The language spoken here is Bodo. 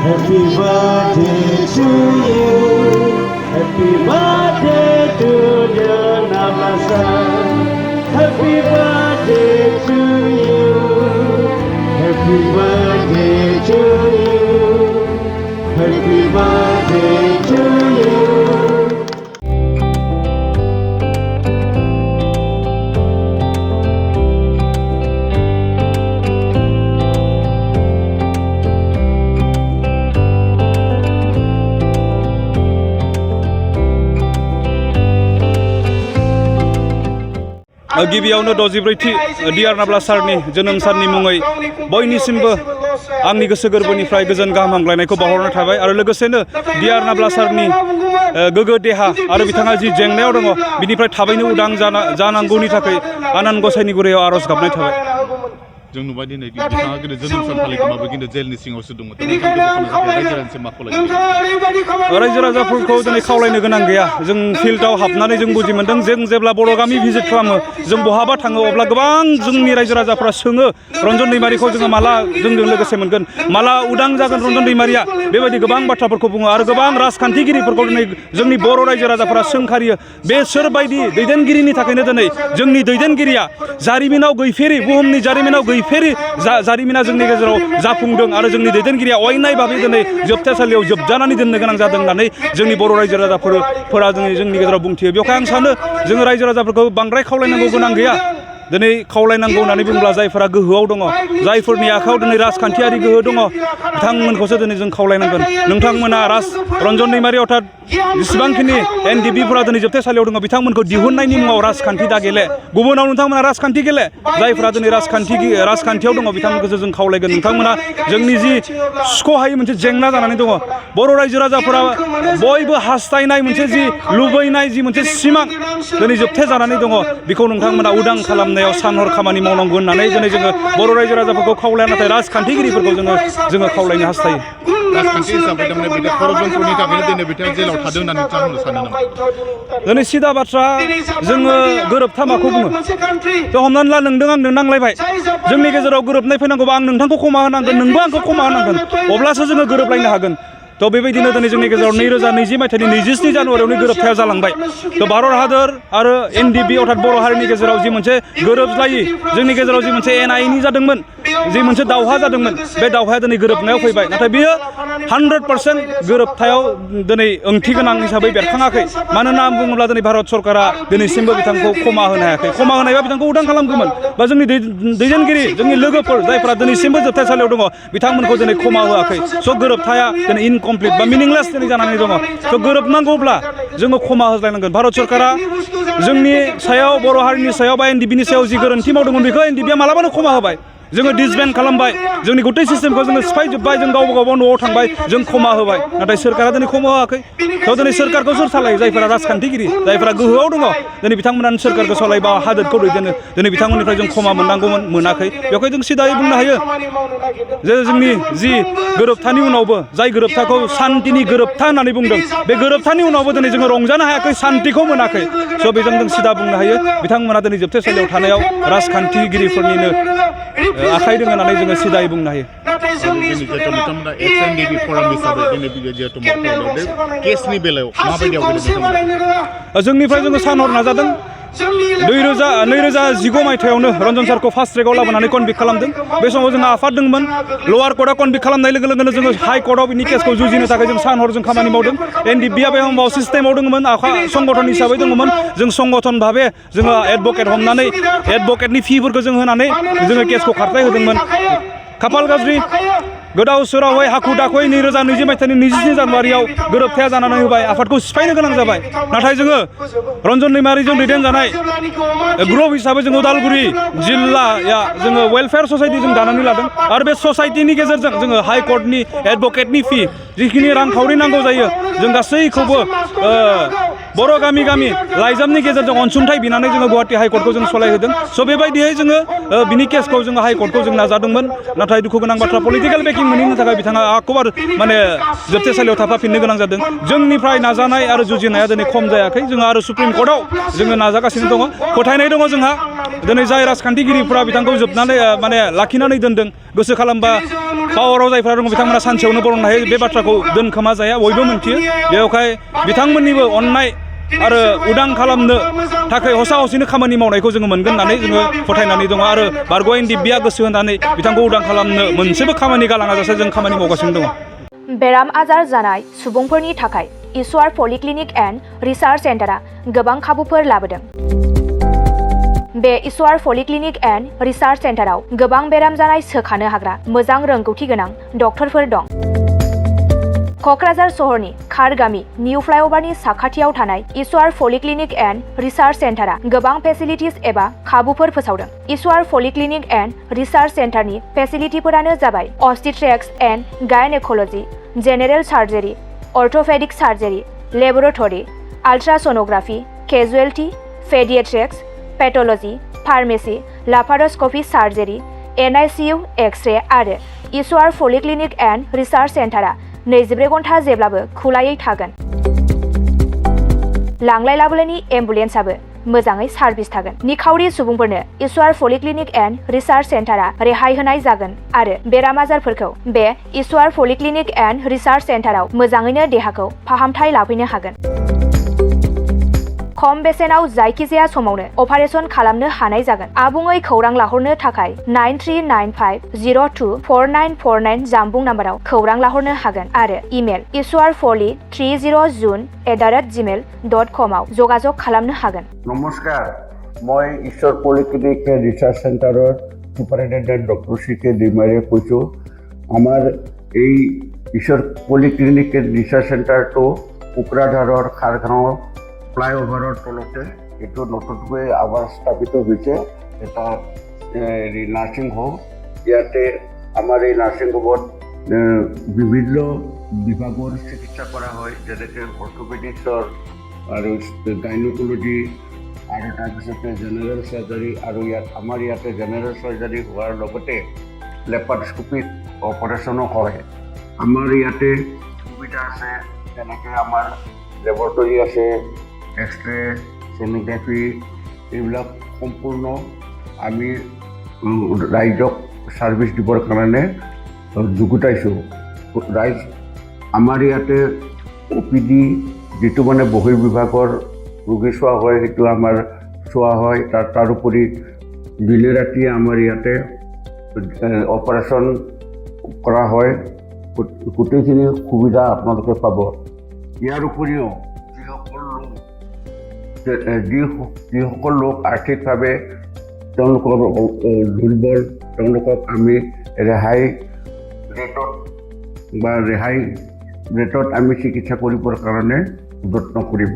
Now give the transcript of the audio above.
Happy birthday to you. Happy birthday to D.R Nabla sir. Happy birthday to you. Happy birthday to you. Happy birthday to you. गिबियावनो 64थि D.R Nabla सारनि जोनोम साननि मुङै बयनिसिमबो आंनि गोसो गोरबोनिफ्राय गोजोन गाहाम हामलायनायखौ बावहरनाय थाबाय आरो लोगोसेनो D.R Nabla सारनि गोगो देहा आरो बिथाङा जि जेंनायाव दङ बिनिफ्राय थाबैनो उदां जानांगौनि थाखाय आनान गसाइनि गुरैयाव आरज गाबनाय थाबाय। जों नुबाय दिनै बिथाङा गोदो जोनोम सान फालिखोमाबो खिन्थु जेलनि सिङावसो दङ। रायजो राजाफोरखौ दिनै खावलायनो गोनां गैया। जों फिल्डआव हाबनानै जों बुजि मोन्दों जों जेब्ला बर' गामि भिजिट खालामो जों बहाबा थाङो अब्ला गोबां जोंनि रायजो राजाफ्रा सोङो रन्जन दैमारिखौ जोङो माला जोंजों लोगोसे मोनगोन, माला उदां जागोन रन्जन दैमारिया, बेबायदि गोबां बाथ्राफोरखौ बुङो आरो गोबां राजखान्थिगिरिफोरखौ दिनै जोंनि बर' रायजो राजाफोरा सोंखारियो। बेसोरबायदि दैदेनगिरिनि थाखायनो दिनै जोंनि दैदेनगिरिया जारिमिनाव गैफेरि, बुहुमनि जारिमिनाव गैफेरि जारिमिना जोंनि गेजेराव जाफुंदों आरो जोंनि दैदेनगिरिया अयनाय भाबै दिनै जोबथेसालियाव जोबजानानै दोननो गोनां जादों होननानै जोंनि बर' रायजो राजाफोरा जोंनि गेजेराव बुंथियो। बेवहाय आं सानो जोङो रायजो राजाफोरखौ बांद्राय खावलायनांगौ गोनां गैया। दिनै खावलायनांगौ होननानै बुंब्ला जायफोरा गोहोआव दङ, जायफोरनि आखायाव दिनै राजखान्थियारि गोहो दङ, बिथांमोनखौसो दिनै जों खावलायनांगोन। नोंथांमोना रन्जन दैमारि अर्थात जेसेबांखिनि NDFBफोरा दिनै जोबथेसालियाव दङ बिथांमोनखौ दिहुननायनि मुङाव राजखान्थि दा गेले, गुबुनाव नोंथांमोना राजखान्थि गेले। जायफोरा दिनै राजखान्थियाव दङ बिथांमोनखौसो जों खावलायगोन। नोंथांमोना जोंनि जि सुख'हायै मोनसे जेंना जानानै दङ, बर' रायजो राजाफोरा बयबो हास्थायनाय मोनसे जि लुबैनाय जि मोनसे सिमां दिनै जोबथे जानानै दङ, बेखौ नोंथांमोना उदां खालामनायाव सानहर खामानि मावनांगौ होननानै दिनै जोङो बर' रायजो राजाफोरखौ खावलाया, नाथाय राजखान्थिगिरिफोरखौ जोङो खावलायनो हास्थायो। राजखान्थि हिसाबै थारमाने बिथाङा षड्यन्त्रनि थाखायनो दिनै बिथाङा जेलाव थादों होननानै नोंथाङा सानो नामा? दिनै सिदा बाथ्रा जोङो गोरोबथा माखौ बुङो? थ' हमनानै ला नोंदों आंदों नांलायबाय, जोंनि गेजेराव गोरोबनाय फैनांगौबा आं नोंथांखौ क्षमा होनांगोन, नोंबो आंखौ क्षमा होनांगोन, अब्लासो जोङो गोरोबलायनो हागोन। थ' बेबायदिनो दिनै जोंनि गेजेराव 2020 मायथाइनि 27 जानुवारियावनो गोरोबथाया जालांबाय। थ' भारत हादर आरो NDFB अर्थात बर' हारिनि गेजेराव जि मोनसे गोरोबलायि जोंनि गेजेराव जि मोनसे एना-एनि जादोंमोन, जि मोनसे दावहा जादोंमोन, बे दावहाया दिनै गोरोबनायाव फैबाय। नाथाय बियो 100% गोरोबथायाव दिनै ओंथि गोनां हिसाबै बेरखाङाखै। मानो होनना बुङोब्ला दिनै भारत सरकारा दिनैसिमबो बिथांखौ क्षमा होनो हायाखै। क्षमा होनायबा बिथांखौ उदां खालामगौमोन, बा जोंनि दैदेनगिरि जोंनि लोगोफोर जायफ्रा दिनैसिमबो जोबथेसालियाव दङ बिथांमोनखौ दिनै क्षमा होआखै। स' गोरोबथाया दिनै इनकमप्लिट बा मिनिंलेस दिनै जानानै दङ। स' गोरोबनांगौब्ला जोङो क्षमा होज्लायनांगोन। भारत सरकारा जोंनि सायाव, बर' हारिनि सायाव बा NDFBनि सायाव जि गोरोन्थि मावदोंमोन बेखौ NDFBया मालाबानो क्षमा होबाय। जोङो डिसबेन्ड खालामबाय, जोंनि गथै सिस्टेमखौ जोङो सिफायजोब्बाय, जों गावबा न'आव थांबाय, जों क्षमा होबाय। नाथाय सोरखारा दिनै क्षमा होआखै। थ' दिनै सोरखारखौ सोर सालायो? जायफोरा राजखान्थिगिरि, जायफोरा गोहोआव दङ, दिनै बिथांमोनानो सोरखारखौ सालायबा हादोरखौ दैदेनो। दिनै बिथांमोननिफ्राय जों क्षमा मोननांगौमोन, मोनाखै। बेवहाय जों सिदायै बुंनो हायो जे जोंनि जि गोरोबथानि उनावबो, जाय गोरोबथाखौ सान्तिनि गोरोबथा होननानै बुंदों, बे गोरोबथानि उनावबो दिनै जोङो रंजानो हायाखै, सान्तिखौ मोनाखै। स' बेजों जों सिदा बुंनो हायो बिथांमोना दिनै जोबथेसालियाव थानायाव राजखान्थिगिरिफोरनिनो आखाइ दङ होननानै जोङो सिदायै बुंनो हायो। बिथांमोना NDFB फराम हिसाबै दिनै जिहेतु केसनि बेलायाव माबायदि आवगायदों? जोंनिफ्राय जोङो सानहर नाजादों। 2019 मायथाइयावनो रन्जन सारखौ फार्स्ट ट्रेकआव लाबोनानै कनभिक्ट खालामदों। बे समाव जोंहा आफाद दंमोन। लवार कर्टआ कनभिक्ट खालामनाय लोगो लोगोनो जोङो हाइ कर्टआव बिनि केसखौ जुजिनो थाखाय जों सानहरजों खामानि मावदों। NDFBया बे समाव सिस्टेमाव दङमोन, संगठन हिसाबै दङमोन। जों संगठन भाबे जोङो एडभकेट हमनानै एडभकेटनि फिफोरखौ जों होनानै जोङो केसखौ खारथाय होदोंमोन। खाफाल गाज्रि गोदाव सोरावै हाखु दाखुयै 2020 मायथाइनि 27 जानुवारियाव गोरोबथाया जानानै होबाय, आफादखौ सिफायनो गोनां जाबाय। नाथाय जोङो रन्जन दैमारिजों दैदेनजानाय ग्रुप हिसाबै जों उदालगुरि जिल्लाया जोङो वेलफेयार ससाइटि जों दानानै लादों आरो बे ससाइटिनि गेजेरजों जोङो हाइ कर्टनि एडभकेटनि फि जिखिनि रांखावरि नांगौ जायो जों गासैखौबो बर' गामि गामि लाइजामनि गेजेरजों अनसुंथाइ बिनानै जोङो गुवाहाटि हाइ कर्टखौ जों सलायहोदों। स' बेबायदियै जोङो बिनि केसखौ जोङो हाइ कर्टखौ जों नाजादोंमोन। नाथाय दुखु गोनां बाथ्रा पलिटिकेल बेकिं मोनैनि थाखाय बिथाङा आखबार जोबथेसालियाव थाफाफिननो गोनां जादों। जोंनिफ्राय नाजानाय आरो जुजिनाया दिनै खम जायाखै। जोङो आरो सुप्रिम कर्टआव जोङो नाजागासिनो दङ। फोथायनाय दङ जोंहा दिनै जाय राजखान्थिगिरिफ्रा बिथांखौ जोबनानै माने लाखिनानै दोनदों गोसो खालामबा पावाराव जायफ्रा दङ बिथांमोना सानसेयावनो बरननो हायो बे बाथ्राखौ दोनखोमा जाया बयबो मिन्थियो बेवहाय बिथांमोननिबो अननाय आरो उदां खालामनो थाखाय हसा हसिनो खामानि मावनायखौ जोङो मोनगोन होननानै जोङो फोथायनानै दङ आरो बारग' NDFBआ गोसो होनानै बिथांखौ उदां खालामनो मोनसेबो खामानि गालाङाजासे जों खामानि मावगासिनो दङ। बेराम आजार जानाय सुबुंफोरनि थाखाय इसवार पलिक्लिनिक एन्ड रिसार्च सेन्टारा गोबां खाबुफोर लाबोदों। बे इसवार पलिक्लिनिक एन्ड रिसार्च सेन्टाराव गोबां बेराम जानाय सोखानो हाग्रा मोजां रोंगौथि गोनां डक्टरफोर दं। क'क्राझार सहरनि खारगामि निउ फ्लाइअभारनि साखाथियाव थानाय इसवार पलिक्लिनिक एन्ड रिसार्च सेन्टारा गोबां फेसिलिटिस एबा खाबुफोर फोसावदों। इसवार पलिक्लिनिक एन्ड रिसार्च सेन्टारनि फेसिलिटिफोरानो जाबाय obstetrics and gynaecology, general surgery, orthopaedic surgery, laboratory, ultrasonography, casualty, paediatrics, pathology, pharmacy, laparoscopy surgery, NICU, X-ray आरो इसवार पलिक्लिनिक एन्ड रिसार्च सेन्टारा 24 घन्टा जेब्लाबो खुलायै थागोन। लांलाय लाबोलायनि एम्बुलेन्सआबो मोजाङै सार्भिस थागोन। निखावरि सुबुंफोरनो इसवार पलिक्लिनिक एन्ड रिसार्च सेन्टारा रेहाय होनाय जागोन आरो बेराम आजारफोरखौ बे इसवार पलिक्लिनिक एन्ड रिसार्च सेन्टाराव मोजाङैनो देहाखौ फाहामथाय लाफैनो हागोन। खम बेसेनाव जायखिजाया समावनो अपारेशन खालामनो हानाय जागोन। आबुङै खौरां लाहरनो थाखाय 9395024949 जानबुं नाम्बाराव खौरां लाहरनो हागोन आरो इमेल iswarpoli30june@gmail.com आव जगाजग खालामनो हागोन। नमस्कार, मैं ईश्वर पलिक्लिनिक रिसार्च सेन्टारर सुपारिनटेन्डेन्ट डक्टर CK दैमारीয়ে কৈছোঁ। আমাৰ এই ईश्वर पलिक्लिनिक रिसार्च सेन्टारটো কোকৰাঝাৰৰ খাৰগাঁৱৰ ফ্লাইঅভাৰৰ তলতে এইটো নতুনকৈ আবাৰ স্থাপিত হৈছে এটা নাৰ্ছিং হোম। ইয়াতে আমাৰ এই নাৰ্ছিং হোমত বিভিন্ন বিভাগৰ চিকিৎসা কৰা হয়, যেনেকৈ অৰ্থ'পেডিক্সৰ আৰু গাইনক'লজি আৰু তাৰপিছতে জেনেৰেল চাৰ্জাৰী আৰু আমাৰ ইয়াতে জেনেৰেল চাৰ্জাৰী হোৱাৰ লগতে লেপাৰস্কোপিক অপাৰেশ্যনো হয়। আমাৰ ইয়াতে সুবিধা আছে, যেনেকৈ আমাৰ লেবৰেটৰী আছে, এক্স-ৰে, ছ'ন'গ্ৰাফি, এইবিলাক সম্পূৰ্ণ আমি ৰাইজক ছাৰ্ভিচ দিবৰ কাৰণে যুগুতাইছোঁ। ৰাইজ আমাৰ ইয়াতে OPD যিটো মানে বহিৰ্বিভাগৰ ৰোগী চোৱা হয় সেইটো আমাৰ চোৱা হয়। তাৰোপৰি দিনে ৰাতিয়ে আমাৰ ইয়াতে অপাৰেশ্যন কৰা হয়। গোটেইখিনি সুবিধা আপোনালোকে পাব। ইয়াৰ উপৰিও যিসকল লোক আৰ্থিকভাৱে তেওঁলোকৰ দুৰ্বল, তেওঁলোকক আমি ৰেহাই ৰেটত আমি চিকিৎসা কৰিবৰ কাৰণে যত্ন কৰিম।